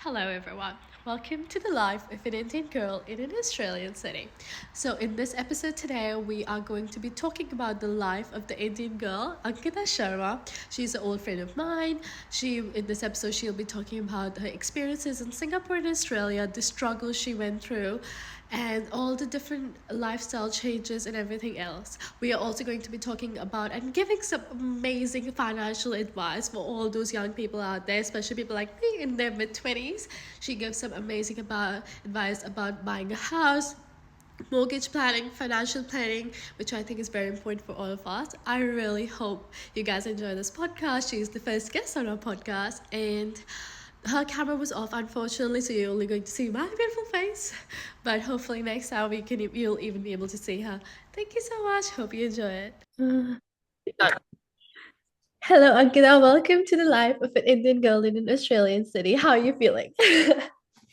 Hello, everyone. Welcome to the life of an Indian girl in an Australian city. So, in this episode today, we are going to be talking about the life of the Indian girl, Ankita Sharma. She's an old friend of mine. In this episode, she'll be talking about her experiences in Singapore and Australia, the struggles she went through, and all the different lifestyle changes and everything else. We are also going to be talking about and giving some amazing financial advice for all those young people out there, especially people like me in their mid 20s. She gives some amazing advice about buying a house, mortgage planning, financial planning, which I think is very important for all of us. I really hope you guys enjoy this podcast. She's the first guest on our podcast, and her camera was off, unfortunately, so you're only going to see my beautiful face. But hopefully next time you'll even be able to see her. Thank you so much. Hope you enjoy it. Hello, Ankita. Welcome to the life of an Indian girl in an Australian city. How are you feeling?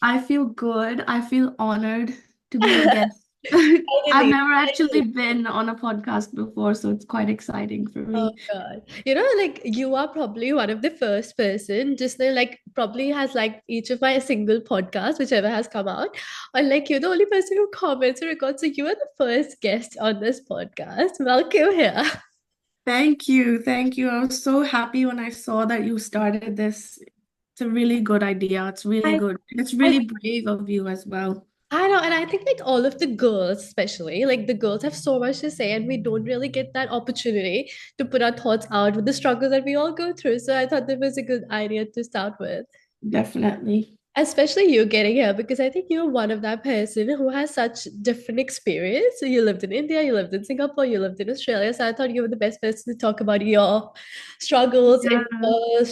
I feel good. I feel honored to be a guest. I've Finally, never actually finally. been on a podcast before, so it's quite exciting for Oh me. God. Like you are probably one of the first person, just like probably has like each of my single podcasts, whichever has come out. Or like you're the only person who comments or records. So you are the first guest on this podcast. Welcome here. Thank you. Thank you. I was so happy when I saw that you started this. It's a really good idea. It's really I, good. It's I really brave of you as well. I know, and I think like all of the girls, especially like the girls have so much to say, and we don't really get that opportunity to put our thoughts out with the struggles that we all go through. So I thought that was a good idea to start with. Definitely. Especially you getting here because I think you're one of that person who has such different experience. So you lived in India, you lived in Singapore, you lived in Australia. So I thought you were the best person to talk about your struggles and Yeah.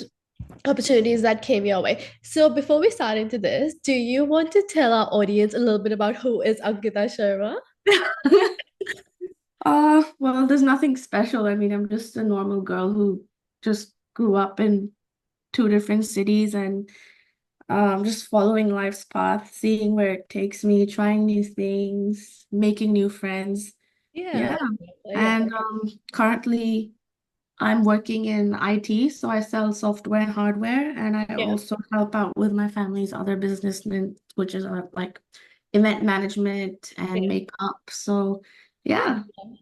opportunities that came your way. So before we start into this, do you want to tell our audience a little bit about who is Ankita Sharma? Well, there's nothing special. I mean, I'm just a normal girl who just grew up in two different cities and just following life's path, seeing where it takes me, trying new things, making new friends. Yeah, Yeah. yeah, And currently I'm working in IT, so I sell software and hardware, and I yeah. also help out with my family's other business, which is like event management and Yeah. makeup. So Yeah. yeah.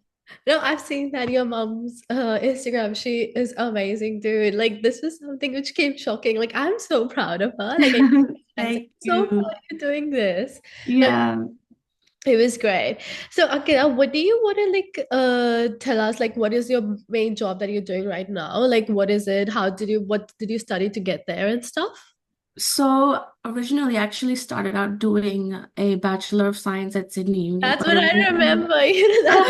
No, I've seen that your mom's Instagram. She is amazing, dude. Like this was something which came shocking. Like I'm so proud of her. I'm Thank so proud you. you're doing this. Like Yeah. it was great. So, okay, what do you want to tell us? Like, what is your main job that you're doing right now? Like, what is it? What did you study to get there and stuff? So originally, I actually started out doing a Bachelor of Science at Sydney Uni, That's but what it I wasn't. remember. That's how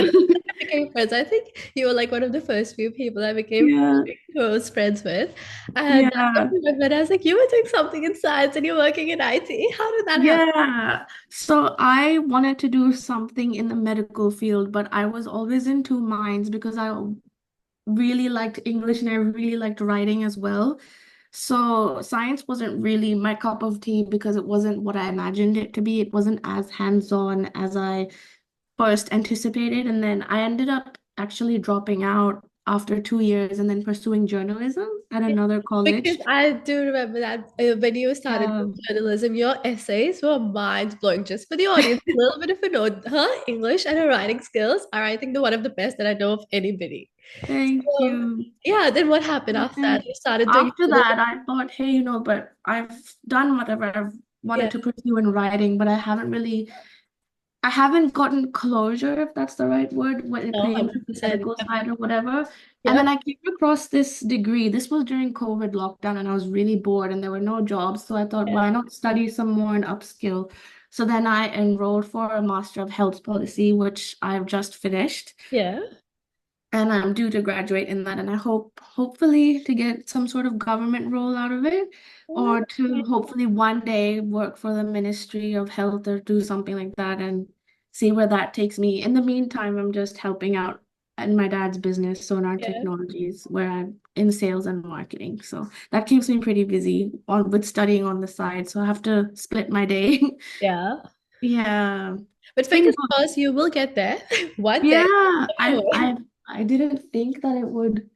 I became friends. I think you were like one of the first few people I became Yeah, close friends with. And that's what I yeah, remember. I was like, you were doing something in science and you're working in IT. How did that happen? yeah. So I wanted to do something in the medical field, but I was always in two minds because I really liked English and I really liked writing as well. So science wasn't really my cup of tea because it wasn't what I imagined it to be. It wasn't as hands-on as I first anticipated. And then I ended up actually dropping out after 2 years and then pursuing journalism at another Because college. I do remember that when you started with Um, journalism, your essays were mind blowing. Just for the audience, a little bit of a note. Her English and her writing skills are, I think, the one of the best that I know of anybody. Thank So, you. yeah, then what happened And after that? then You started doing after journalism. that, I thought, hey, but I've done whatever I've Yeah, wanted to pursue in writing, but I haven't gotten closure, if that's the right word, when it no, came to the 100%. medical side or whatever. And then Yep. I came across this degree. This was during COVID lockdown, and I was really bored, and there were no jobs. So I thought, Yeah. why not study some more and upskill? So then I enrolled for a Master of Health Policy, which I've just finished. Yeah. And I'm due to graduate in that, and I hope, hopefully, to get some sort of government role out of it, Oh, or to hopefully one day work for the Ministry of Health or do something like that and see where that takes me. In the meantime, I'm just helping out in my dad's business, Sonar yeah. Technologies, where I'm in sales and marketing. So that keeps me pretty busy on with studying on the side. So I have to split my day. Yeah. Yeah, But it's been fingers good. crossed, you will get there one day. Yeah, Don't worry. I didn't think that it would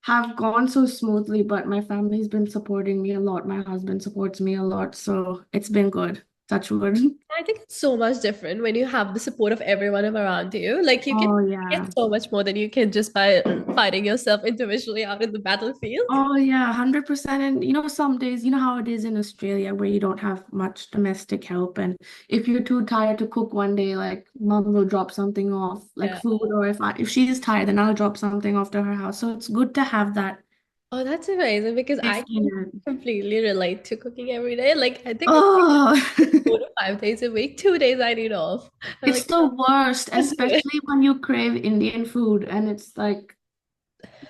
have gone so smoothly, but my family's been supporting me a lot. My husband supports me a lot, so it's been good. Touch wood. I think it's so much different when you have the support of everyone around you. Like you can Oh get yeah. so much more than you can just by fighting yourself individually out in the battlefield. Oh yeah, 100%. And some days, how it is in Australia where you don't have much domestic help. And if you're too tired to cook one day, like mom will drop something off, like Yeah. food, or if she's tired, then I'll drop something off to her house. So it's good to have that Oh, that's amazing because I safety can net. completely relate to cooking every day. Like I think it's Oh, 4 to 5 days a week, 2 days I need off. I'm it's like, the worst, can't do it. especially when you crave Indian food and it's like,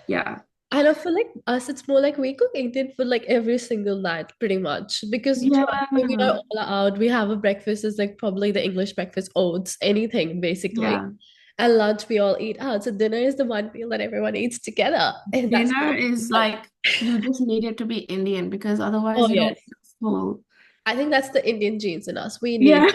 yeah. And I feel like us, it's more like we cook Indian food like every single night, pretty much. Because Yeah. trust me, we are all out. We have a breakfast is like probably the English breakfast, oats, anything basically. Yeah. And lunch we all eat out. So dinner is the one meal that everyone eats together. And that's Dinner is like you just need it to be Indian because oh otherwise you don't yes. feel full. I think that's the Indian genes in us. We need Yeah.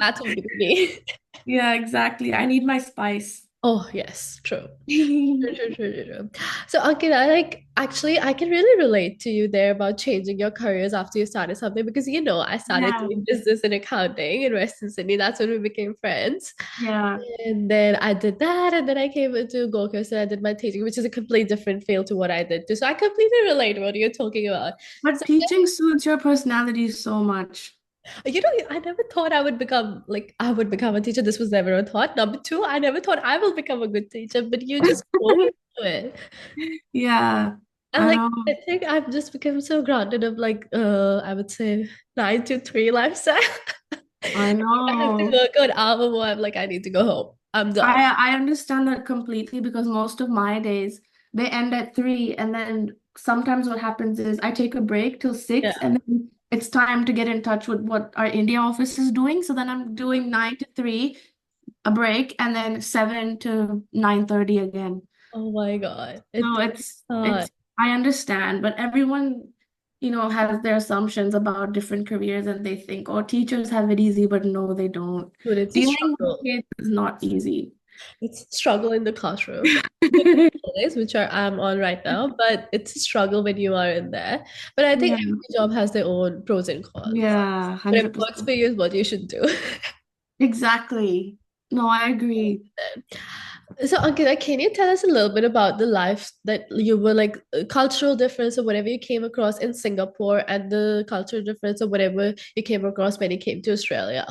that's what we need. Yeah, exactly. I need my spice. Oh yes, true. True, true, true, true, true. So, Ankit, I like actually I can really relate to you there about changing your careers after you started something because I started Yeah, doing business and accounting in Western Sydney. That's when we became friends. yeah. And then I did that, and then I came into Gold Coast and I did my teaching, which is a completely different field to what I did too. So I completely relate what you're talking about. But So teaching suits your personality so much. I never thought I would become like I would become a teacher. This was never a thought. Number two, I never thought I will become a good teacher, but you just go into it. Yeah, And I like know. I think I've just become so grounded of like I would say 9 to 3 lifestyle. I I have to know. work an hour more. I'm like, I need to go home. I'm done. I understand that completely because most of my days they end at 3, and then sometimes what happens is I take a break till 6, Yeah. and then it's time to get in touch with what our India office is doing. So then I'm doing 9 to 3, a break, and then 7 to 9:30 again. Oh my God. No, It's hard. it's I understand, but everyone, has their assumptions about different careers and they think, oh, teachers have it easy, but no, they don't. Dude, it's a Dealing with struggle. kids is not easy. It's a struggle in the classroom. Good days, which are I'm on right now, but it's a struggle when you are in there. But I think Yeah, every job has their own pros and cons. yeah, Whatever works for 100%. you is what you should do. Exactly. No, I agree. So, Ankita, can you tell us a little bit about the life that you were like cultural difference or whatever you came across in Singapore and the cultural difference or whatever you came across when you came to Australia?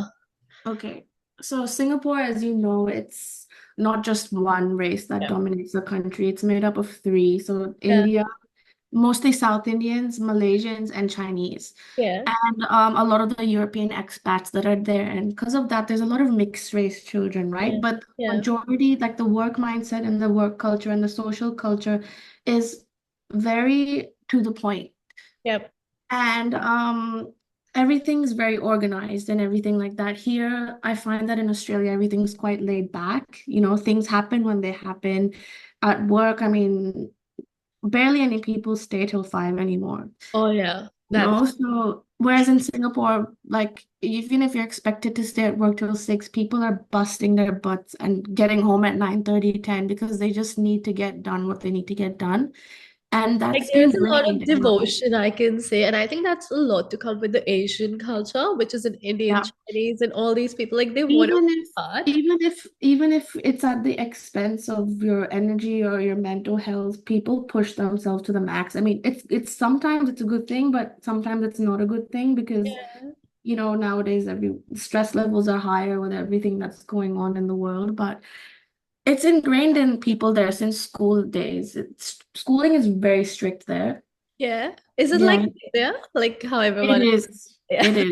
Okay. So Singapore, as you know, it's not just one race that Yeah. dominates the country. It's made up of three. So Yeah. India, mostly South Indians, Malaysians, and Chinese. Yeah. And a lot of the European expats that are there. And because of that, there's a lot of mixed race children, right? Yeah. But the Yeah. majority, like the work mindset and the work culture and the social culture, is very to the point. Yep. And everything's very organized and everything like that. Here, I find that in Australia, everything's quite laid back. Things happen when they happen. At work, I mean, barely any people stay till 5 anymore. Oh yeah. That's So whereas in Singapore, like even if you're expected to stay at work till 6, people are busting their butts and getting home at 9:30, 10 because they just need to get done what they need to get done. And like that's there's a lot ingrained of in life. devotion, I can say, and I think that's a lot to come with the Asian culture, which is an Indian, Yeah. Chinese, and all these people. Like they want to Even work if hard. even if it's at the expense of your energy or your mental health, people push themselves to the max. I mean, it's sometimes it's a good thing, but sometimes it's not a good thing because Yeah. nowadays every stress levels are higher with everything that's going on in the world, but it's ingrained in people there since school days. Schooling is very strict there. Yeah. Is it like Yeah, India? Like how it everyone is. yeah. It is.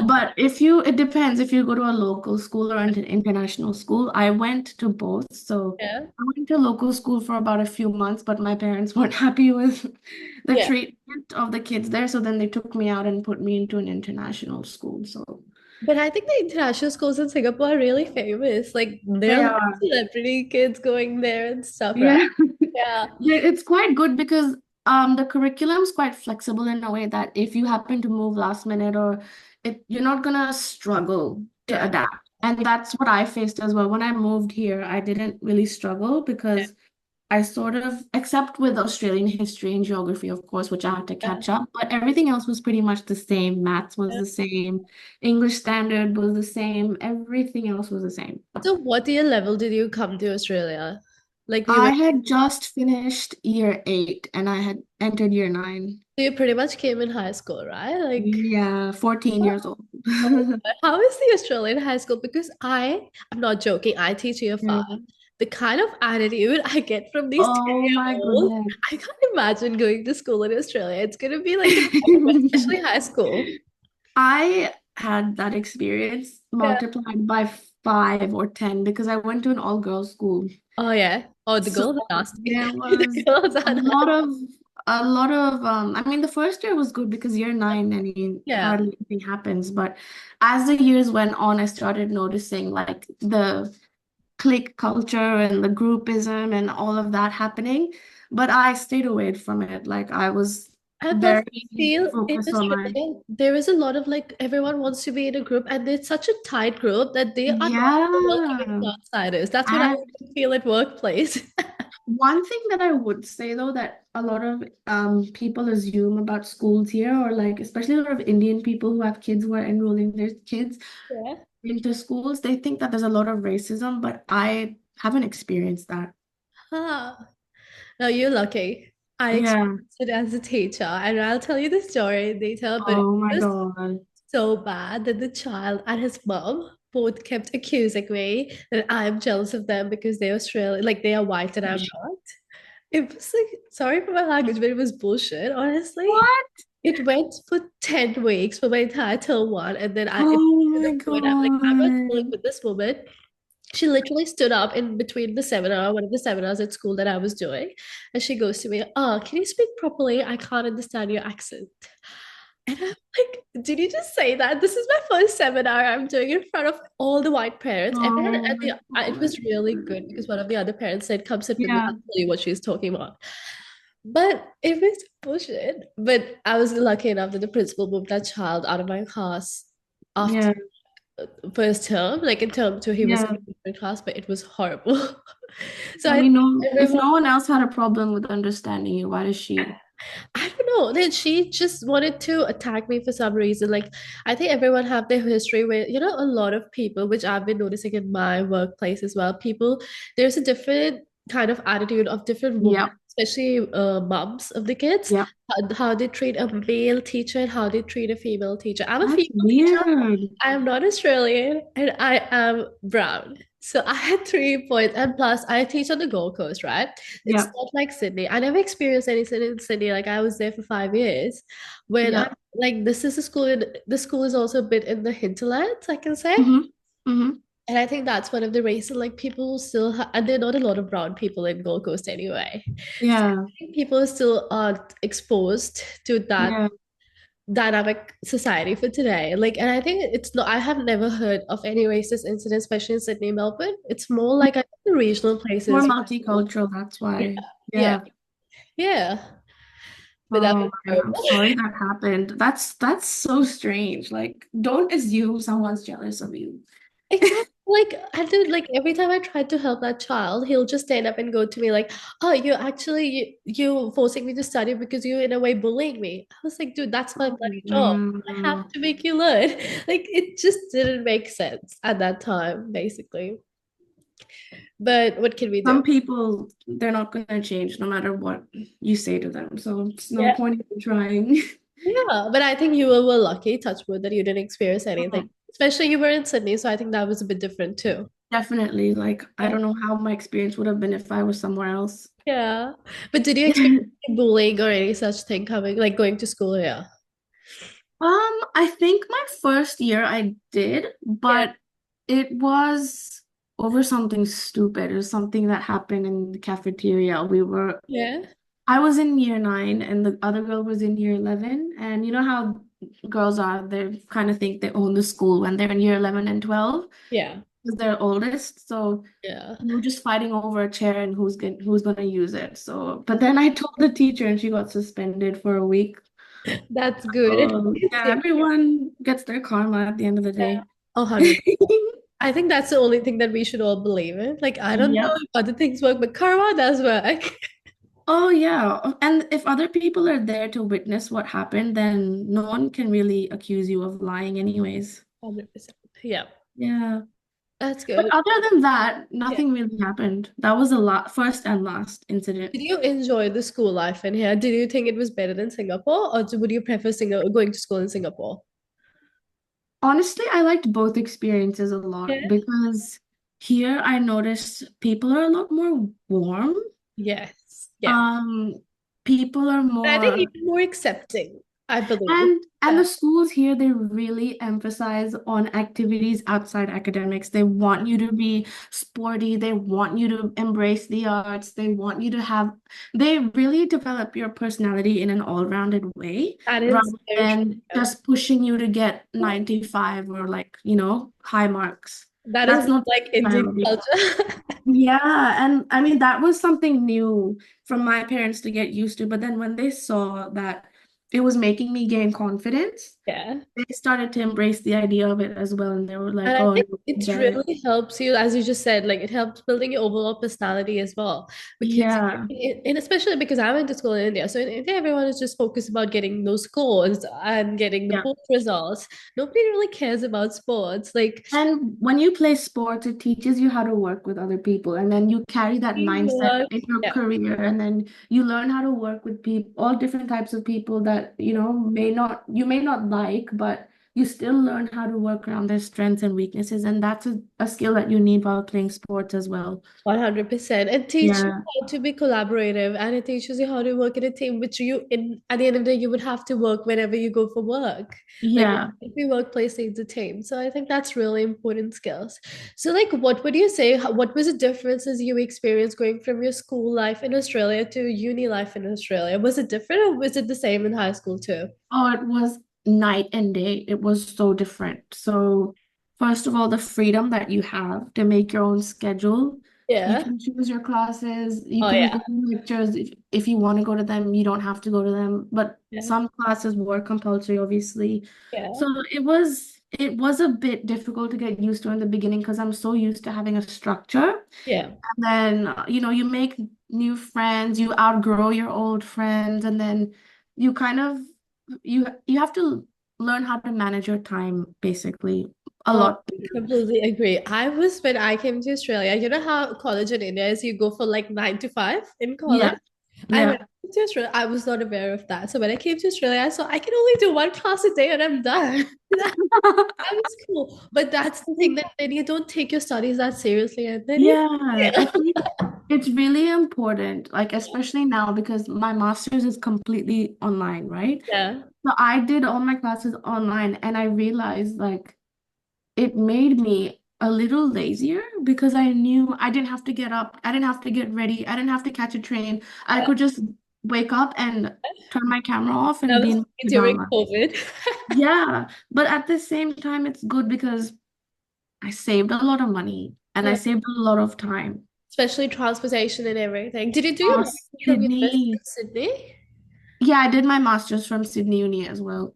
But it depends if you go to a local school or an international school. I went to both. So Yeah. I went to local school for about a few months, but my parents weren't happy with the Yeah. treatment of the kids there. So then they took me out and put me into an international school. So But I think the international schools in Singapore are really famous. Like there are they a lot of are. celebrity kids going there and stuff, right? Yeah. Yeah. It's quite good because the curriculum's quite flexible in a way that if you happen to move last minute or you're not gonna struggle to Yeah. adapt. And that's what I faced as well. When I moved here, I didn't really struggle because I sort of, except with Australian history and geography, of course, which I had to catch up, but everything else was pretty much the same. Maths was Yeah. the same, English standard was the same, everything else was the same. So what year level did you come to Australia? Like we I went, had just finished year eight and I had entered year nine. so you pretty much came in high school, right? Like, Yeah, 14 years old. oh, how is the Australian high school? Because I'm not joking, I teach year Yeah. five. The kind of attitude I get from these Oh 10-year my olds, goodness. I can't imagine going to school in Australia. It's gonna be like a especially high school. I had that experience Yeah. multiplied by 5 or 10 because I went to an all-girls school. Oh yeah. Oh, the So girls are nasty. there The was girls a are lot nasty. of I mean the first year was good because year nine, I mean, Yeah. hardly anything happens. But as the years went on, I started noticing like the clique culture and the groupism and all of that happening. But I stayed away from it. Like I was And plus, very I feel in focused on my Australia, there is a lot of like everyone wants to be in a group, and it's such a tight group that they are not welcoming to yeah. outsiders. That's what I And feel at workplace. one thing that I would say though that a lot of people assume about schools here, or like especially a lot of Indian people who have kids who are enrolling their kids Yeah. into schools, they think that there's a lot of racism, but I haven't experienced that. Ah, no, you're lucky. I Yeah. experienced it as a teacher, and I'll tell you the story later, but it Oh my was God. so bad that the child and his mom both kept accusing me that I'm jealous of them because they're Australian, like they are white and I'm not. It was like, sorry for my language, but it was bullshit, honestly. What? It went for 10 weeks for my entire term one. And then it Oh to the my point, I'm like, I'm not dealing God. with this woman. She literally stood up in between the seminar, one of the seminars at school that I was doing. And she goes to me, oh, can you speak properly? I can't understand your accent. And I'm like, did you just say that? This is my first seminar I'm doing in front of all the white parents. Everyone Oh at my it God. was really good because one of the other parents said, come sit with me, Yeah. I'll tell you what she's talking about. But it was bullshit. But I was lucky enough that the principal moved that child out of my class after Yeah. first term. Like in term two, he was Yeah. in my class, but it was horrible. So I I mean, think no, if everyone no one else had a problem with understanding you, why does she? I don't know. Then she just wanted to attack me for some reason. Like I think everyone have their history where a lot of people, which I've been noticing in my workplace as well. People, there's a different kind of attitude of different women, Yep. especially moms of the kids, Yep. how they treat a male teacher and how they treat a female teacher. I'm a That's female teacher. weird. I am not Australian and I am brown. So I had 3 points. And plus, I teach on the Gold Coast, right? It's Yep. not like Sydney. I never experienced anything in Sydney. Like I was there for 5 years. When I Yep. like this is a school the school is also a bit in the hinterlands, I can say. Mm-hmm. Mm-hmm. And I think that's one of the reasons like people still and there are not a lot of brown people in Gold Coast anyway. So Yeah. I think people still aren't exposed to that Yeah. dynamic society for today. Like, and I think it's not, I have never heard of any racist incident, especially in Sydney, Melbourne. It's more like I think the regional More places. multicultural, that's Yeah, why. yeah, Yeah. yeah. But that Oh was my God, I'm terrible. sorry that happened. That's so strange. Like, don't assume someone's jealous of you. Exactly. Like, I did, like, every time I tried to help that child, he'll just stand up and go to me, like, oh, you forcing me to study because you're in a way bullying me. I was like, dude, that's my Oh bloody job. I have no. to make you learn. Like, it just didn't make sense at that time, basically. But what can we do? Some people, they're not gonna change no matter what you say to them. So it's no Yeah. point in trying. Yeah. But I think you were lucky, touch wood, that you didn't experience anything. Mhm. Especially you were in Sydney, so I think that was a bit different too. Definitely. Like, I Yeah. don't know how my experience would have been if I was somewhere else. Yeah. But did you experience any bullying or any such thing coming, like going to school here? I think my first year I did, Yeah. but it was over something stupid. It was something that happened in the cafeteria. Yeah. I was in year nine and the other girl was in year 11. And you know how girls are, they kind of think they own the school when they're in year 11 and 12 Yeah. because they're oldest. So Yeah. we were just fighting over a chair and who's gonna use it. So, but then I told the teacher and she got suspended for a week. That's good. Oh, yeah, everyone gets their karma at the end of the Yeah. day. Oh, 100%. I think that's the only thing that we should all believe in. Like, I don't know Yep. if other things work, but karma does work. Oh, yeah. And if other people are there to witness what happened, then no one can really accuse you of lying anyways. 100%. Yeah, Yeah. that's But good. other than that, Yeah. nothing really happened. That was the first and last incident. Did you enjoy the school life in here? Did you think it was better than Singapore, or would you prefer going to school in Singapore? Honestly, I liked both experiences a lot Yeah. because here I noticed people are a lot more warm. Yes. Yeah. Um, People are But I think more. even more accepting, I believe. And Yeah. the schools here, they really emphasize on activities outside academics. They want you to be sporty. They want you to embrace the arts. They want you to have, they really develop your personality in an all-rounded way That is rather very true. than Yeah. just pushing you to get 95 or like, high marks. That is That's not like the style Indian of it. culture. Yeah, and I mean that was something new from my parents to get used to. But then when they saw that it was making me gain confidence, Yeah. they started to embrace the idea of it as well. And they were And like, I "Oh, think no, I it get it." really helps you, as you just said, like it helps building your overall personality as well. Because, Yeah, and especially because I went to school in India. So in India, everyone is just focused about getting those scores and getting the yeah. book results. Nobody really cares about sports. Like, And when you play sports, it teaches you how to work with other people. And then you carry that mindset teamwork. in your Yeah, career. And then you learn how to work with people, all different types of people that, you may not like, but you still learn how to work around their strengths and weaknesses. And that's a skill that you need while playing sports as well. 100%. It teaches you Yeah. how to be collaborative and it teaches you how to work in a team, which you in at the end of the day you would have to work whenever you go for work. Like Yeah. every workplace needs a team. So I think that's really important skills. So like what would you say, what was the differences you experienced going from your school life in Australia to uni life in Australia? Was it different or was it the same in high school too? Oh, it was night and day. It was so different. So, first of all, the freedom that you have to make your own schedule. You Yeah. can choose your classes, you Oh can yeah. go to lectures if you want to go to them, you don't have to go to them. But Yeah. some classes were compulsory, obviously. Yeah. So it was a bit difficult to get used to in the beginning because I'm so used to having a structure. Yeah. And then, you make new friends, you outgrow your old friends, and then you kind of you have to learn how to manage your time basically a Oh, lot better. completely agree. I was when I came to Australia, you know how college in India is you go for like 9 to 5 in college? Yeah, And when yeah. I came to Australia, I was not aware of that. So when I came to Australia, I saw I can only do one class a day and I'm done. That was cool. But that's the thing that then you don't take your studies that seriously and then you Yeah, I fail. think it's really important, like especially now because my master's is completely online, right? Yeah. So I did all my classes online and I realized like it made me a little lazier because I knew I didn't have to get up, I didn't have to get ready, I didn't have to catch a train. I Yeah. could just wake up and turn my camera off and That be was in during pajamas. COVID. Yeah, but at the same time, it's good because I saved a lot of money and I Yeah. saved a lot of time. Especially transportation and everything. Did you do your Oh, master's from University Sydney. of Sydney? Yeah, I did my master's from Sydney Uni as well.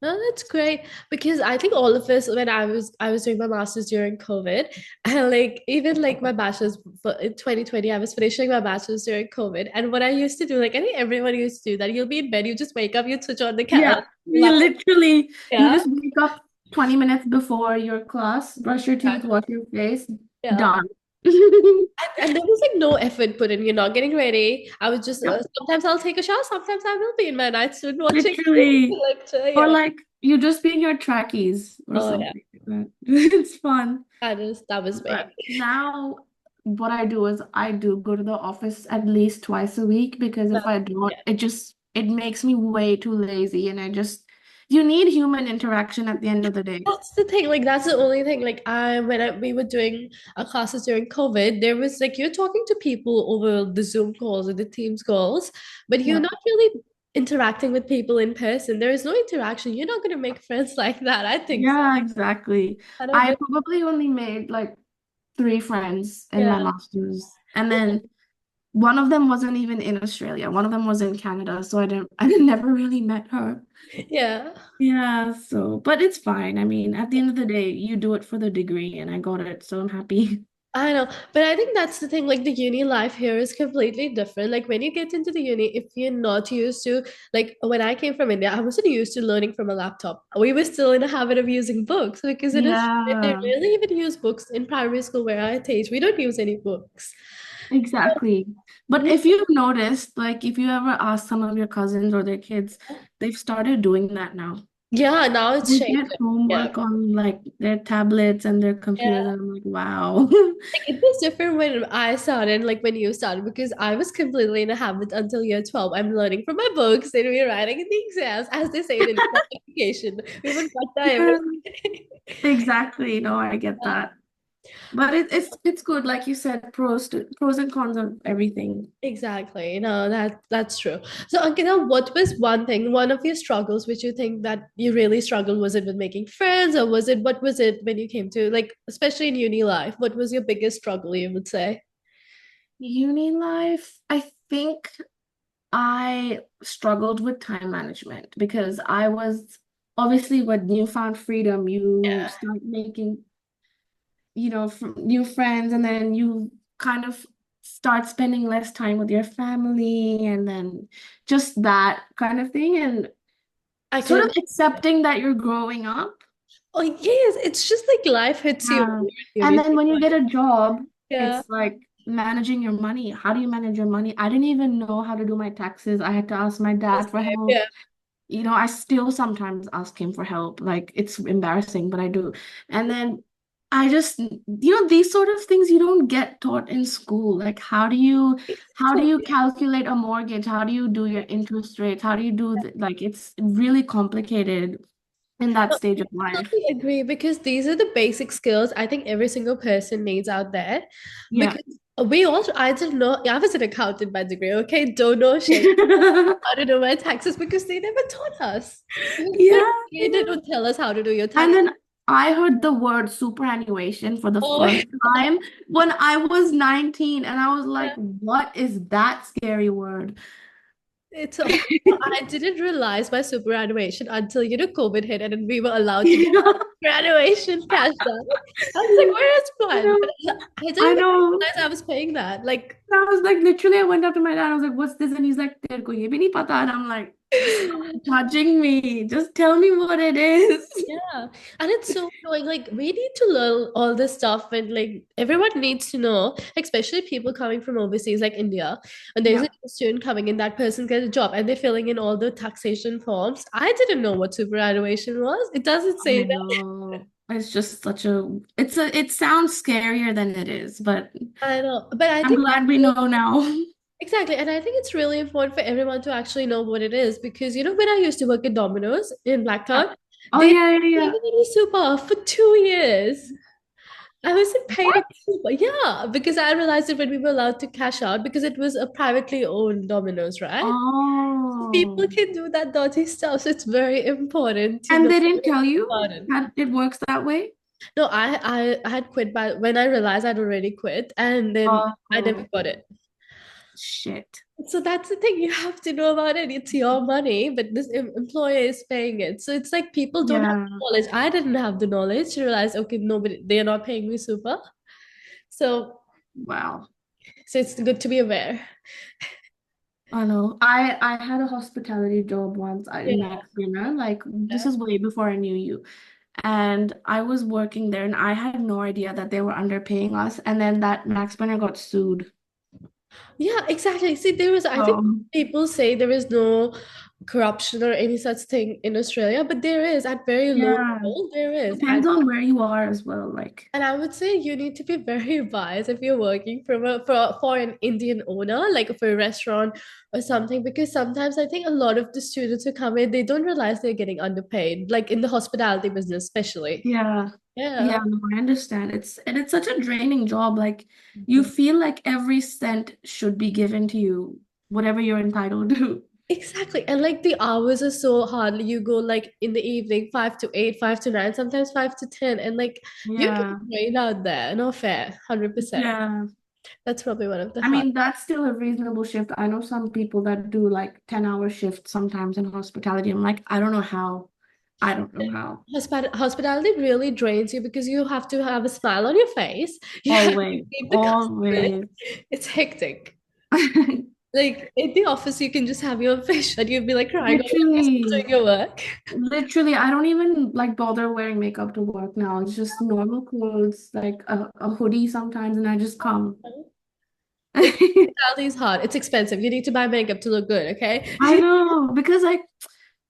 No, that's great because I think all of us when I was doing my master's during COVID and like even like my bachelor's for in 2020 I was finishing my bachelor's during COVID and what I used to do like I think everyone used to do that you'll be in bed you just wake up you switch on the Yeah, you laptop literally, you yeah just wake up 20 minutes before your class, brush your teeth, wash your face, yeah done. and there was like no effort put in you're not getting ready I was just Yep, sometimes I'll take a shower sometimes I will be in my nightsuit watching the literally. lecture Or yeah like you just be in your trackies or oh yeah something like that. It's fun. that was me But now what I do is I do go to the office at least twice a week because if I don't, it makes me way too lazy and you need human interaction at the end of the day. That's the thing. Like that's the only thing. Like we were doing our classes during COVID, there was like you're talking to people over the Zoom calls or the Teams calls, but you're Yeah. not really interacting with people in person. There is no interaction. You're not going to make friends like that. I think so. Yeah, exactly. I don't I know. probably only made like three friends in my Yeah. master's. And then One of them wasn't even in Australia. One of them was in Canada, so I never really met her. Yeah. Yeah, so but it's fine. I mean, at the end of the day, you do it for the degree and I got it, so I'm happy. I know, but I think that's the thing. Like the uni life here is completely different. Like when you get into the uni, if you're not used to, like when I came from India, I wasn't used to learning from a laptop. We were still in the habit of using books because it is they Yeah, really even use books in primary school where I teach. We don't use any books. exactly. But We- if you've noticed, like if you ever ask some of your cousins or their kids, they've started doing that now. Yeah, now it's They changed. get Yeah. homework on like their tablets and their computers, Yeah. and I'm like, wow. Like it was different when I started, like when you started, because I was completely in a habit until year 12. I'm learning from my books, and we're writing in the exams, as they say in education. We would write down Yeah, everything. exactly. No, I get that. But it's good, like you said, pros and cons of everything. Exactly. No, that's true. So, Ankita, what was one thing, one of your struggles, which you think that you really struggled? Was it with making friends, or was it what was it when you came to like, especially in uni life? What was your biggest struggle, you would say? Uni life, I think I struggled with time management because I was obviously with newfound freedom, you Yeah. start making, new friends, and then you kind of start spending less time with your family, and then just that kind of thing, and I sort can. of accepting that you're growing up. Oh yes, it's just like life hits you Yeah. when you're in And uni. then when you get a job, Yeah. it's like managing your money. How do you manage your money? I didn't even know how to do my taxes. I had to ask my dad for help. Yeah. I still sometimes ask him for help. Like it's embarrassing, but I do. And then these sort of things you don't get taught in school. Like how do you Exactly. calculate a mortgage? How do you do your interest rates? How do you do like it's really complicated in that No, stage I of life. totally agree because these are the basic skills I think every single person needs out there. Yeah. Because we also, I didn't know, I was an accountant by degree, okay? Don't know shit. I don't know my taxes because they never taught us. Yeah, They yeah. don't tell us how to do your And tax. then I heard the word superannuation for the Oh, first time when I was 19, and I was like, yeah. what is that scary word? It's a, I didn't realize my superannuation until COVID hit and then we were allowed to get Yeah. graduation cash out. I was like, where is I fun? know. But I didn't I even know. realize I was paying that. Like, I was like, literally, I went up to my dad. I was like, what's this? And he's like, Tere ko ye bhi nahi pata. And I'm like, stop judging me. Just tell me what it is. yeah, and it's so annoying. Like we need to learn all this stuff, and like everyone needs to know, especially people coming from overseas, like India. And there's a Yeah, new student coming in, that person gets a job, and they're filling in all the taxation forms. I didn't know what superannuation was. It doesn't say I that. know. It's just it sounds scarier than it is, but I know, but I I'm think glad we know now. exactly, and I think it's really important for everyone to actually know what it is because when I used to work at Domino's in Yeah. Blacktown, Oh they yeah, yeah, didn't yeah. pay me any super for 2 years. I wasn't paid a What? super. Yeah, because I realized it when we were allowed to cash out because it was a privately owned Domino's, right? People Oh. can do that dirty stuff, so it's very important to And know they didn't tell you about it. that it works that way? No, I had quit by when I realized I'd already quit, and then I never Oh, got it. shit. So that's the thing, you have to know about it. It's your money, but this employer is paying it. So it's like people don't have Yeah. the knowledge. I didn't have the knowledge to realize, okay, nobody, they are not paying me super. So Wow. it's good to be aware. I know. I had a hospitality job once Yeah. in Max Dinner. Like this Yeah. is way before I knew you. And I was working there and I had no idea that they were underpaying us. And then that Max Burner got sued. Yeah, exactly. See, I think So people say there is no corruption or any such thing in Australia, but there is at very low yeah, level, there is. depends on where you are as well. Like, And I would say you need to be very wise if you're working for an Indian owner, like for a restaurant or something, because sometimes I think a lot of the students who come in, they don't realize they're getting underpaid, like in the hospitality business, especially. yeah. Yeah, Yeah. no, I understand. It's such a draining job. Like you Mhm. feel like every cent should be given to you, whatever you're entitled to. Exactly. And like the hours are so hard. You go like in the evening, 5 to 8, 5 to 9, sometimes 5 to 10. And like you're Yeah. getting drained out there. No fair, 100%. Yeah. That's probably one of the I hard. mean, that's still a reasonable shift. I know some people that do like 10-hour shifts sometimes in hospitality. I'm like, I don't know how. I don't know how. Hospitality really drains you because you have to have a smile on your face. You have to Always, keep the customer. always. It's hectic. Like in the office, you can just have your face and you'll be like crying over your face while Literally, doing your work. literally, I don't even like bother wearing makeup to work now. It's just normal clothes, like a hoodie sometimes, and I just come. It's I hospitality is hard. It's expensive. You need to buy makeup to look good, okay? know, because like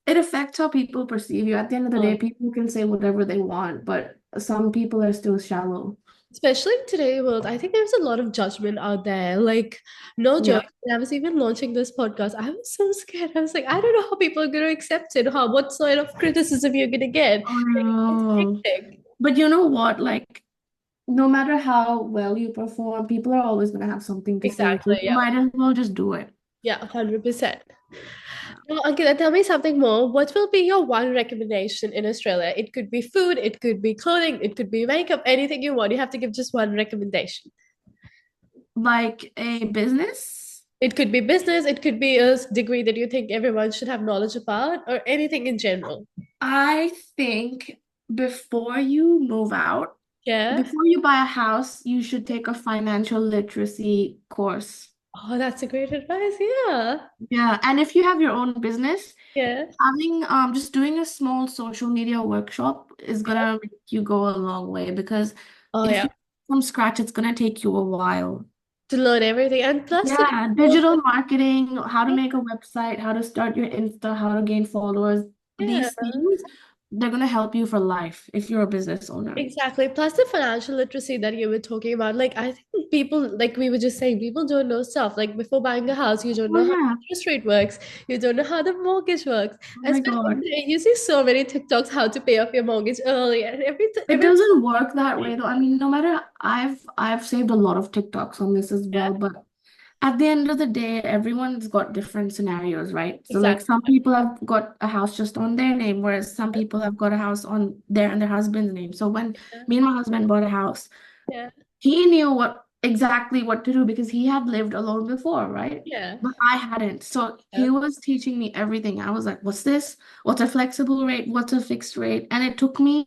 it affects how people perceive you. At the end of the Oh, day, people can say whatever they want, but some people are still shallow. especially in today's world, I think there's a lot of judgment out there. Like, no joke. Yeah, When I was even launching this podcast, I was so scared. I was like, I don't know how people are going to accept it. How, what sort of criticism you're going to get? I Like, it's know. hectic. But you know what? Like, no matter how well you perform, people are always going to have something to say. So Exactly. you Yeah. might as well just do it. Yeah. 100%. Yeah. Now, Ankita, tell me something more. What will be your one recommendation in Australia? It could be food, it could be clothing, it could be makeup, anything you want. You have to give just one recommendation. Like a business, It could be business, it could be a degree that you think everyone should have knowledge about, or anything in general. I think before you move out, Yeah. before you buy a house, you should take a financial literacy course. Oh, that's a great advice. Yeah. Yeah, and if you have your own business, Yeah. having just doing a small social media workshop is gonna make you go a long way because Oh, if yeah. you from scratch, it's gonna take you a while. To learn everything. And plus, today, Yeah, digital marketing, how to make a website, how to start your Insta, how to gain followers. yeah. These things, they're gonna help you for life if you're a business owner. Exactly. Plus the financial literacy that you were talking about. Like I think people, like we were just saying, people don't know stuff. Like before buying a house, you don't Oh know how yeah. the interest rate works. You don't know how the mortgage works. Oh my Especially God. today, you see so many TikToks how to pay off your mortgage early and It every doesn't work that way though. I mean, no matter I've saved a lot of TikToks on this as yeah, well, but at the end of the day, everyone's got different scenarios, right? So like exactly. some people have got a house just on their name, whereas some people have got a house on their and their husband's name. So when Yeah, me and my husband bought a house, yeah, he knew what exactly what to do because he had lived alone before, right? yeah, But I hadn't. So he yeah, was teaching me everything. I was like, what's this? What's a flexible rate? What's a fixed rate? And it took me,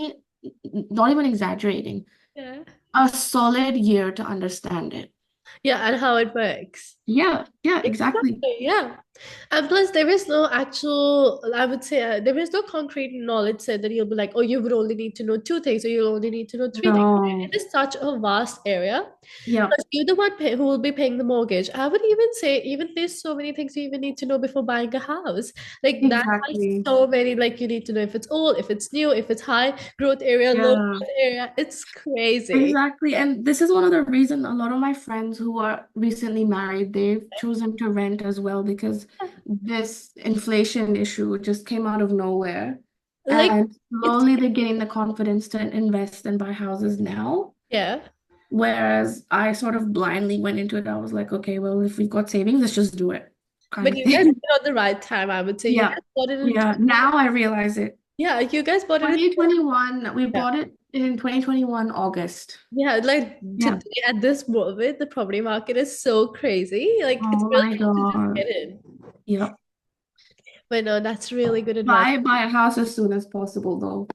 not even exaggerating, yeah. a solid year to understand it. Yeah, and how it works. Yeah, yeah, exactly. Exactly, yeah. And plus, there is no actual, I would say, there is no concrete knowledge said that you'll be like, oh, you would only need to know two things, or you'll only need to know three things. No. It is such a vast area. Yeah, Plus, you're the one who will be paying the mortgage. I would even say, even there's so many things you even need to know before buying a house. Like that has exactly. so many, like you need to know if it's old, if it's new, if it's high growth area, low Yeah, growth area. It's crazy. exactly. And this is one of the reasons a lot of my friends who are recently married, they've chosen to rent as well because this inflation issue just came out of nowhere. Like, And it's, slowly they're getting the confidence to invest and buy houses now. yeah. Whereas I sort of blindly went into it. I was like, okay, well, if we've got savings, let's just do it, kind But of you guys did thing. it on the right time, I would say. You Yeah. guys bought it in Yeah. Now I realize it. yeah, you guys bought it in 2021, we yeah. bought it in 2021 August. Yeah, like Yeah. today at this moment, the property market is so crazy. Like it's Oh really my hard to just God. get in. Yep. But no, that's really good advice. Buy a house as soon as possible though.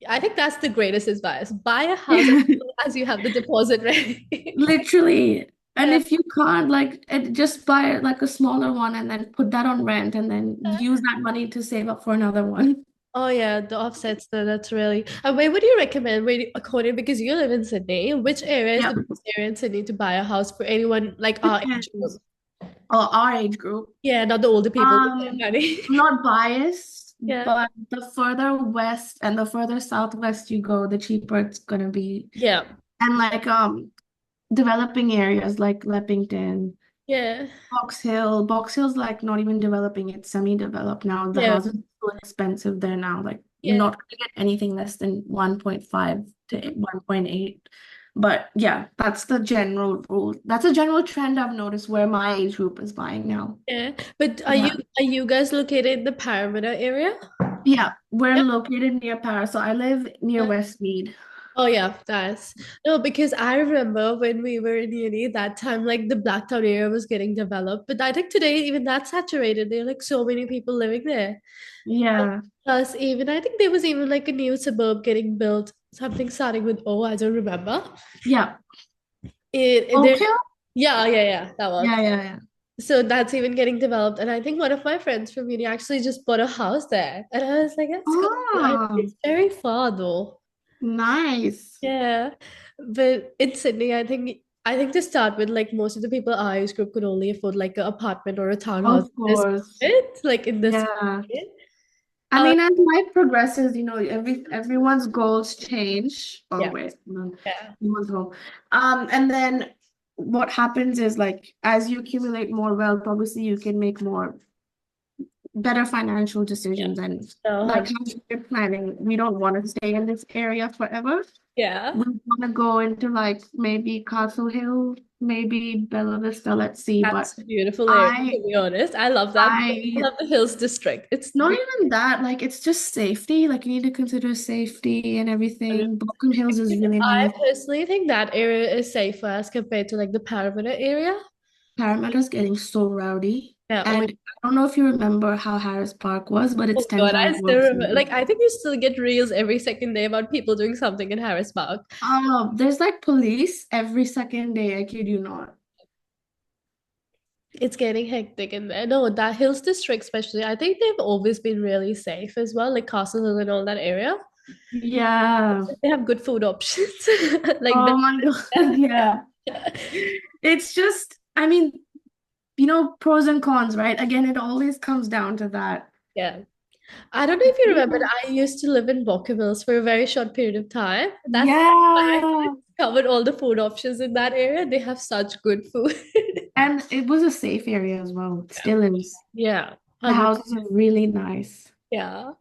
I think that's the greatest advice. Buy a house as soon as you have the deposit ready. Literally. And Yeah. if you can't, like, just buy like a smaller one and then put that on rent and then use that money to save up for another one. Oh yeah, the offsets though, that's really and where would you recommend where according because you live in Sydney, which area is Yeah. the best area in Sydney to buy a house for anyone like our age group? Depends. Oh, our age group. Yeah, not the older people with their Um, money. I'm not biased, Yeah. but the further west and the further southwest you go, the cheaper it's gonna be. Yeah. And like developing areas like Leppington, Yeah. Box Hill. Box Hill's like not even developing, it's semi-developed now. The Yeah. houses are so expensive there now. Like you're Yeah. not gonna get anything less than 1.5 to 1.8. But yeah, that's the general rule. That's a general trend I've noticed where my age group is buying now. Yeah. But Yeah. are you guys located in the perimeter area? Yeah, we're Yeah. located near Paris. So I live near Yeah. Westmead. Oh yeah, that's no, because I remember when we were in uni that time, like the Blacktown area was getting developed. But I think today even that's saturated. There are like so many people living there. Yeah. Plus, even I think there was even like a new suburb getting built, something starting with O, I don't remember. Yeah. There, Okay. yeah, that one. Yeah, yeah, yeah. So that's even getting developed. And I think one of my friends from uni actually just bought a house there. And I was like, that's cool. Oh, It's very far though. nice. Yeah. But in Sydney, I think to start with, like most of the people our age group could only afford like an apartment or a townhouse Of in this course. market, like in this Yeah. market. I Uh, mean, as life progresses, everyone's goals change. Oh, yeah, wait, no, yeah, everyone's home. And then what happens is like as you accumulate more wealth, obviously you can make more better financial yeah. decisions and No, like how we're planning. We don't want to stay in this area forever. yeah. We want to go into like maybe Castle Hill, maybe Bella Vista. Let's see. But That's a beautiful area, I, to be honest. I love that. I I love the Hills District. It's not beautiful. even that. Like it's just safety. Like you need to consider safety and everything. Broken Hills is really I nice. personally think that area is safer as compared to like the perimeter area. Parramatta's getting so rowdy. Yeah. Oh, And I don't know if you remember how Harris Park was, but it's oh 10 God, I times still worse remember. now. Like, I think you still get reels every second day about people doing something in Harris Park. There's like police every second day. I kid you not. It's getting hectic in there. No, that Hills District, especially, I think they've always been really safe as well, like Castle Hill and all that area. Yeah. They have good food options. Like, Oh my God. Yeah. yeah. It's just, I mean, pros and cons, right? Again, it always comes down to that. Yeah. I don't know if you remember, Yeah. I used to live in Bocker Mills for a very short period of time. That's I Yeah. covered all the food options in that area. They have such good food. And it was a safe area as well. It still is. Yeah, The 100. houses are really nice. Yeah.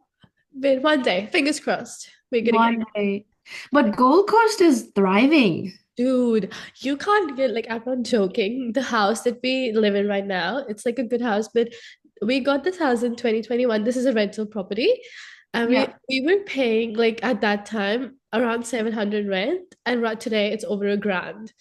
But one day, fingers crossed, we're gonna get. One day. But Gold Coast is thriving. Dude, you can't get like I'm not joking. The house that we live in right now, it's like a good house, but we got this house in 2021. This is a rental property. And we Yeah. we were paying like at that time around 700 rent, and right today it's over a grand.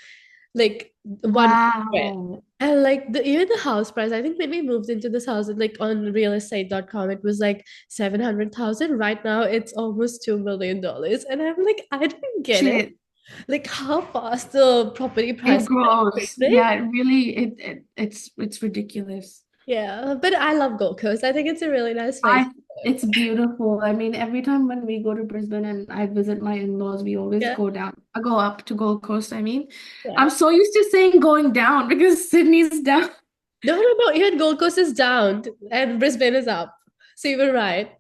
Like one rent. Wow. And like even the house price, I think when we moved into this house, like on realestate.com, it was like 700,000. Right now it's almost $2 million. And I'm like, I didn't get it. Shit. Like how fast the property It prices are grows. increasing. Yeah, it really it's ridiculous. Yeah, but I love Gold Coast. I think it's a really nice place I to live. It's beautiful. I mean, every time when we go to Brisbane and I visit my in-laws, we always Yeah, go down. I go up to Gold Coast, I mean. I'm yeah. so used to saying going down because Sydney's down. No, no, no. Even Gold Coast is down and Brisbane is up. So you were right.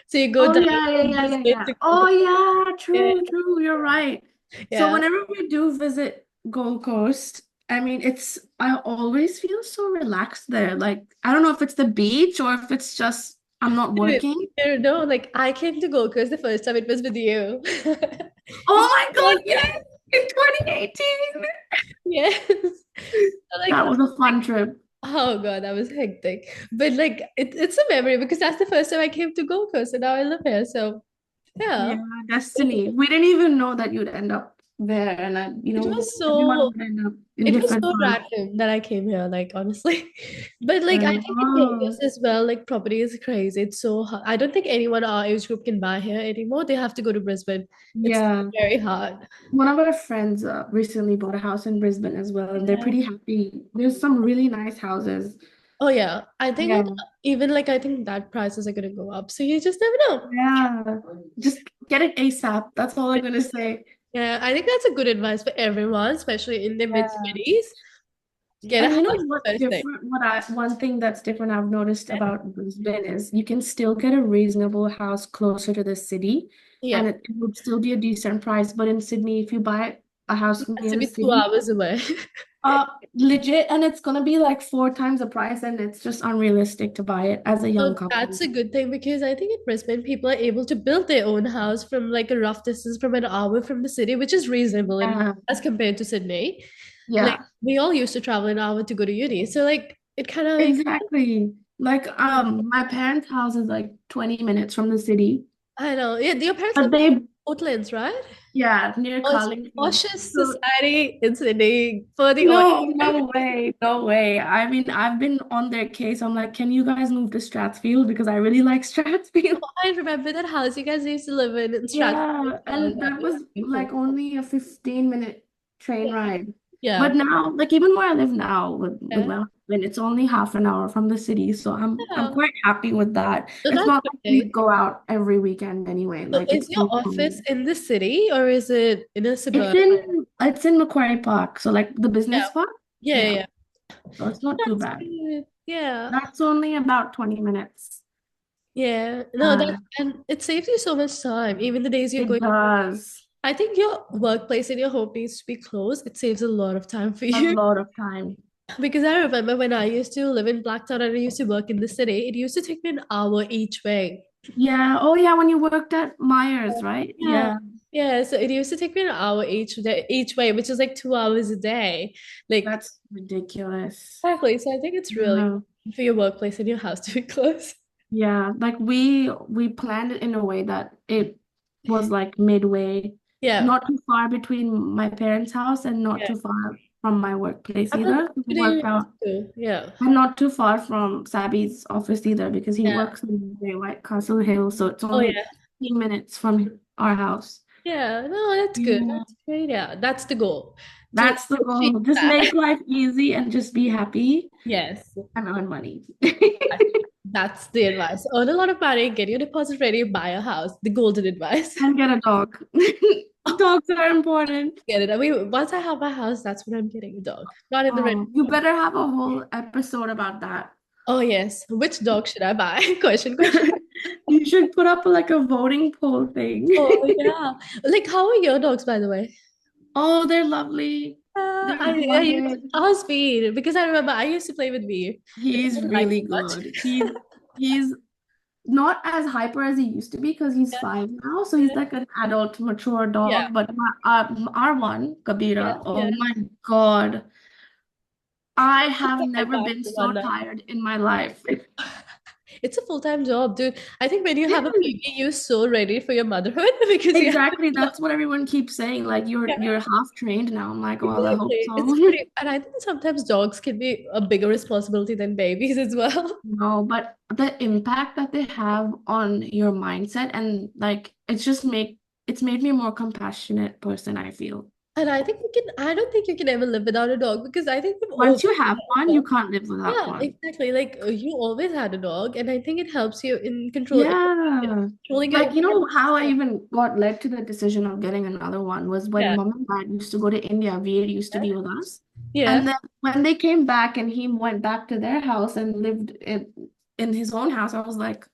So you go Oh down yeah, yeah, from yeah, yeah, Brisbane yeah. to Gold Oh yeah, Coast. true, true. You're right. So Yeah. whenever we do visit Gold Coast, I mean, I always feel so relaxed there. Like, I don't know if it's the beach or if it's just I'm not Dude, working. no, like I came to Gold Coast the first time it was with you. Oh my God, Like, yes, in 2018. yes. Like, That was a fun trip. oh God, that was hectic. But like it's a memory because that's the first time I came to Gold Coast and now I live here. So yeah. Yeah, destiny. We didn't even know that you'd end up there, and It was everyone so would end up in it was different so parts. random that I came here, like honestly. But like I I think in know. Vegas as well, like property is crazy. It's so hard. I don't think anyone our age group can buy here anymore. They have to go to Brisbane. It's Yeah. very hard. One of our friends recently bought a house in Brisbane as well, and they're Yeah. pretty happy. There's some really nice houses. Oh yeah. I think Yeah. even like I think that prices are gonna go up. So you just never know. Yeah. Just get it ASAP. That's all I'm gonna say. Yeah, I think that's a good advice for everyone, especially in their mid Yeah. 20s. Get a And you know house what's first thing. different? One thing that's different I've noticed about Brisbane is you can still get a reasonable house closer to the city, and Yeah. it would still be a decent price. But in Sydney, if you buy a house It has near to the be two city, hours away. uh, legit, and it's gonna be like four times the price, and it's just unrealistic to buy it as a young So couple. that's a good thing because I think in Brisbane, people are able to build their own house from like a rough distance from an hour from the city, which is reasonable in Yeah, as compared to Sydney. Like yeah, we all used to travel an hour to go to uni. So like it kind of makes exactly. Like my parents' house is like 20 minutes from the city, I know. Yeah, your parents live but in they Oatlands, right? Yeah, near Most Carlingford. cautious So society in Sydney for the no, audience. no way, no way. I mean, I've been on their case. I'm like, can you guys move to Strathfield? Because I really like Strathfield. I remember that house you guys used to live in Stratford. Yeah, Oh, and that that was was like beautiful. only a 15-minute train ride. Yeah. But now, like even where I live now with Yeah. my husband, it's only half an hour from the city. So I'm Yeah. quite happy with that. So It's that's not like we great. go out every weekend anyway. So Like is it's your close office home. in the city or is it in a It's suburb? in Macquarie Park. So like the Yeah. business park. Yeah, yeah, Yeah. yeah. So it's not too That's bad. good. Yeah. That's only about 20 minutes. Yeah. No, that Uh, and it saves you so much time. Even the days you're it going. does I think your workplace and your home needs to be close. It saves a lot of time for a you. lot of time. Because I remember when I used to live in Blacktown and I used to work in the city, it used to take me an hour each way. Yeah. Oh yeah, when you worked at Myers, right? Yeah. Yeah. Yeah, so it used to take me an hour each day, each way, which is like 2 hours a day. Like, That's ridiculous. exactly. So I think it's really Yeah. important for your workplace and your house to be close. Yeah. Like we planned it in a way that it was like midway, Yeah. not too far between my parents' house and not Yeah. too far from my workplace I thought either. It to do worked yours out. too. Yeah. And not too far from Sabby's office either because he Yeah. works in the White Castle Hill, so it's Oh only yeah. 15 minutes from our house. Yeah. No, that's good. Yeah. That's great. Yeah. That's the goal. To That's the achieve goal. Just that. make life easy and just be happy Yes. and earn money. That's the advice. Earn a lot of money, get your deposit ready, buy a house. The golden advice. And get a dog. Dogs are important. Get it. I mean, once I have my house, that's when I'm getting a dog. Not in the ready. Oh, you better have a whole episode about that. Oh yes. Which dog should I buy? Question, question. You should put up like a voting poll thing. Oh yeah. Like, how are your dogs, by the way? Oh, they're lovely. They're I used adorable. ask Bean because I remember I used to play with Bean, but I He's didn't like really him much. good. He's not as hyper as he used to be because he's Yeah, 5 now. So he's like an adult, mature yeah, dog. But our one, yeah, Kabira, yeah. oh my God. I have I never buy been the so one now. tired in my life. It's a full-time job, dude. I think when you It have a is. baby, you're so ready for your motherhood because you have Exactly. a job. That's what everyone keeps saying. Like Yeah, you're half trained now. I'm like, well, I hope exactly. It's so. pretty, and I think sometimes dogs can be a bigger responsibility than babies as well. No, but the impact that they have on your mindset and like it's made me a more compassionate person, I feel. And I think you can, I don't think you can ever live without a dog because I think you've Once always you have had a one, you dog. can't live without Yeah, one. exactly. Like you always had a dog, and I think it helps you in Yeah. controlling your Like, you know how I emotions. even got led to the decision of getting another one was when Yeah, mom and dad used to go to India. Veer used to be with us. And yeah. then when they came back and he went back to their house and lived in his own house, I was like,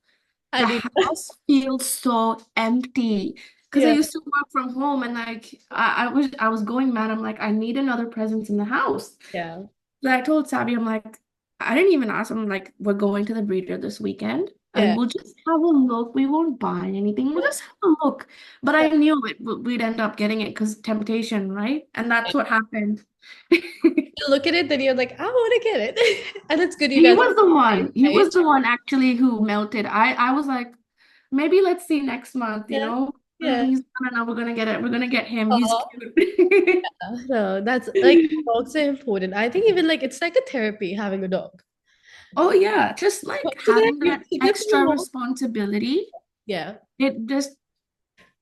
I the need. house feels so empty. Because I Yeah, used to work from home and like I was going mad. I'm like, I need another presence in the house. yeah, So I told Sabi, I'm like, I didn't even ask him, like, we're going to the breeder this weekend and yeah, we'll just have a look. We won't buy anything. We'll just have a look. But yeah. I knew we'd end up getting it because temptation, right? And that's what happened. You look at it, then you're like, I want to get it, and it's good you He guys are was on the the same one. He was page. the one actually who melted. I was like, maybe let's see next month, you Yeah, know? yeah. He's gonna know we're gonna get it. We're gonna get him. He's Oh, cute. no, that's like dogs are important. I think even like it's like a therapy having a dog. Oh yeah, just Talk like to them, having you that take them for a extra walk. responsibility. Yeah, It just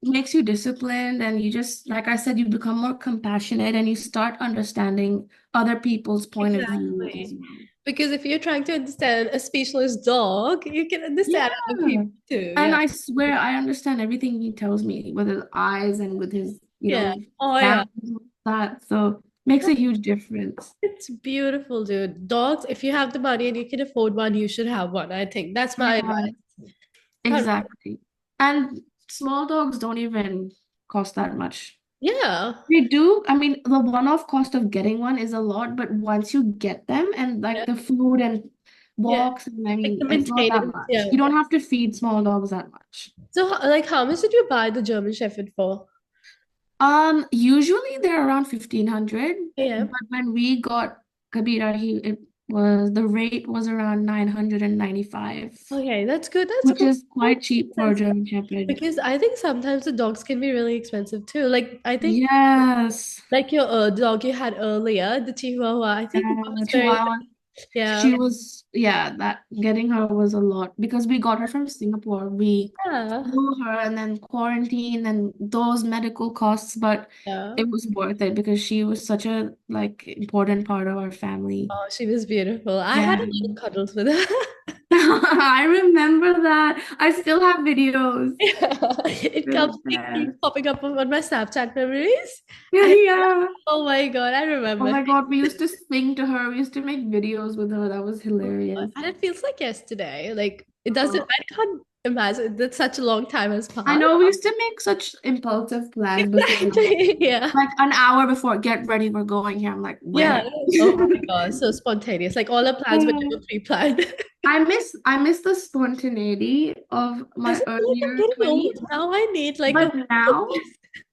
makes you disciplined and you just, like I said, you become more compassionate and you start understanding other people's point of view as exactly. well. Because if you're trying to understand a speechless dog, you can understand other Yeah. people too. And Yeah. I swear I understand everything he tells me with his eyes and with his, Yeah. Oh yeah. sounds and that. So makes a huge difference. It's beautiful, dude. Dogs, if you have the money and you can afford one, you should have one. I think that's my Yeah, advice. Can't- exactly. And small dogs don't even cost that much. Yeah. They do. I mean, the one-off cost of getting one is a lot, but once you get them and like Yeah. the food and Yeah. walks, and I Like mean, the it's not that maintenance. much. Yeah. You don't have to feed small dogs that much. So, like, how much did you buy the German Shepherd for? Usually they're around 1,500, Yeah. but when we got Kabira, was the rate was around 995, Okay, that's good. That's which good. is Not quite cheap for a expensive. German Shepherd. Because I think sometimes the dogs can be really expensive too. Like I think Yes. like your dog you had earlier, the Chihuahua, I think that was very Chihuahua. yeah. She was, yeah, that getting her was a lot because we got her from Singapore. We Yeah. flew her and then quarantine and those medical costs, but Yeah. it was worth it because she was such a like important part of our family. Oh, she was beautiful. I had a Yeah. lot of cuddles with her. I remember that. I still have videos. Yeah. It Really comes, it keeps bad. popping up on my Snapchat memories. Yeah, And yeah. oh my God, I Oh remember. my God, we used to sing to her. We used to make videos with her. That was hilarious. And it feels like yesterday. Like it doesn't, Oh, I can't imagine that such a long time has I passed. know we used to make such impulsive plans before, Exactly. Yeah. like an hour before, get ready, we're going here. I'm like, Yeah. where? Oh my God. So spontaneous. Like all our plans were Yeah. never pre-planned. I miss the spontaneity of Does my it feel like I'm earlier getting 20s. old? Now I need like a But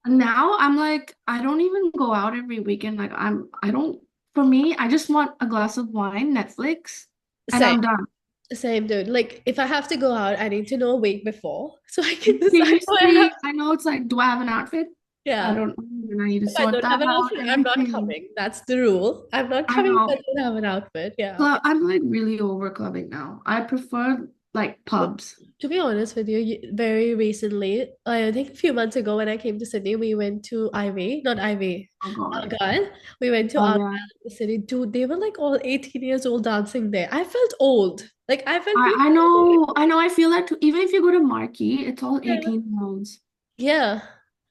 now I'm like, I don't even go out every weekend. Like I don't, for me, I just want a glass of wine, Netflix, and same, I'm done. same dude. Like if I have to go out, I need to know a week before so I can decide where I have. Seriously, I know it's like, do I have an outfit? I Yeah. don't know. And I need to If I sort don't that have an out, outfit, I'm not everything. coming. That's the rule. I'm not I coming if I know. don't have an outfit. Yeah. I'm like really over clubbing now. I prefer like pubs. To be honest with you, very recently, I think a few months ago when I came to Sydney, we went to Ivy, not Ivy, Oh God. Argyle. We went to Oh Argyle, yeah. the city. Dude, they were like all 18 years old dancing there. I felt old. Like I felt I really old. know. I know. I feel that too. Even if you go to Marquee, it's all Yeah. 18-year-olds. Yeah.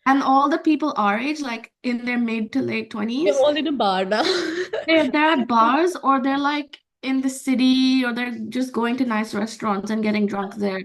And all the people our age, like in their mid to late They're 20s, all in a bar now. they're at bars or they're like in the city or they're just going to nice restaurants and getting drunk there.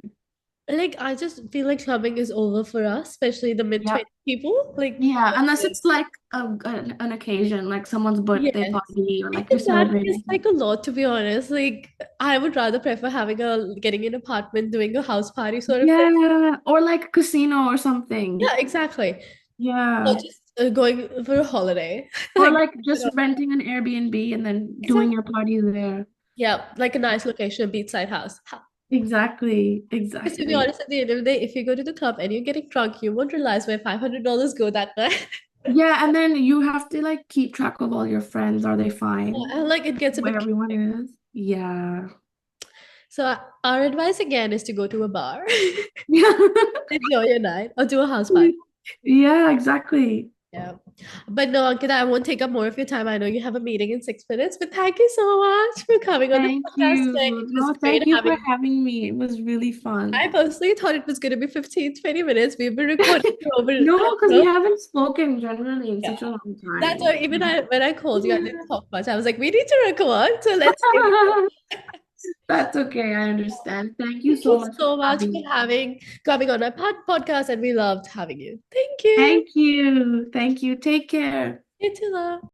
Like I just feel like clubbing is over for us, especially the mid Yeah. 20 people. Like Yeah. Unless it's like an occasion, like someone's birthday yes. party or like you're Even that is celebrating. like a lot to be honest. Like I would rather prefer having a getting an apartment, doing a house party sort of thing. Yeah. Or like casino or something. Yeah, exactly. Or Yeah. just going for a holiday. Or Like like just renting an Airbnb and then doing exactly. your party there. Yeah, like a nice location, a beachside house. Exactly. Because to be Exactly. honest, at the end of the day, if you go to the club and you're getting drunk, you won't realize where $500 go that night. Yeah, and then you have to like keep track of all your friends. Are they fine? And like it gets a Where bit everyone chaotic. is? Yeah. So our advice again is to go to a bar, Yeah. enjoy your night, or do a house party. Yeah, exactly. Yeah. But no, Ankita, I won't take up more of your time. I know you have a meeting in 6 minutes, but thank you so much for coming on the Thank podcast today. you. It was No, great thank you for having you. having me. It was really fun. I personally thought it was going to be 15, 20 minutes. We've been recording for over, I No, don't because we know. haven't spoken generally in Yeah. such a long That's time. why even when I called you, I didn't Yeah. talk much. I was like, we need to record, so let's give it. That's okay. I understand. Thank you Thank so you much for so much having for me. having coming on my podcast, and we loved having you. Thank you. Thank you. Thank you. Take care. You too, love.